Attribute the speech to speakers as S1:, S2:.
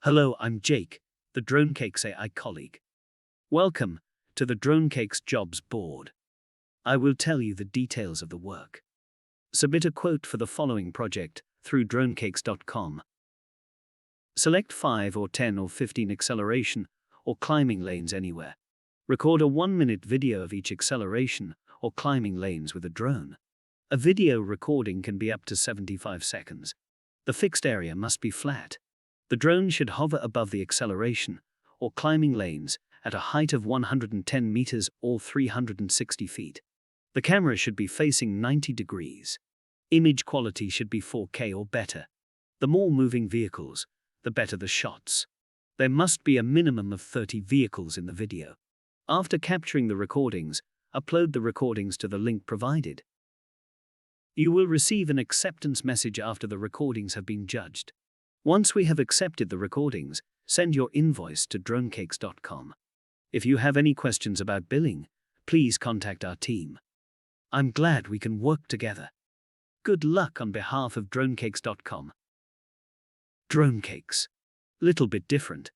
S1: Hello, I'm Jake, the DroneCakes AI colleague. Welcome to the DroneCakes jobs board. I will tell you the details of the work. Submit a quote for the following project through DroneCakes.com. Select 5 or 10 or 15 acceleration or climbing lanes anywhere. Record a 1-minute video of each acceleration or climbing lanes with a drone. A video recording can be up to 75 seconds. The fixed area must be flat. The drone should hover above the acceleration or climbing lanes at a height of 110 meters or 360 feet. The camera should be facing 90 degrees. Image quality should be 4K or better. The more moving vehicles, the better the shots. There must be a minimum of 30 vehicles in the video. After capturing the recordings, upload the recordings to the link provided. You will receive an acceptance message after the recordings have been judged. Once we have accepted the recordings, send your invoice to DroneCakes.com. If you have any questions about billing, please contact our team. I'm glad we can work together. Good luck on behalf of DroneCakes.com. DroneCakes. Little bit different.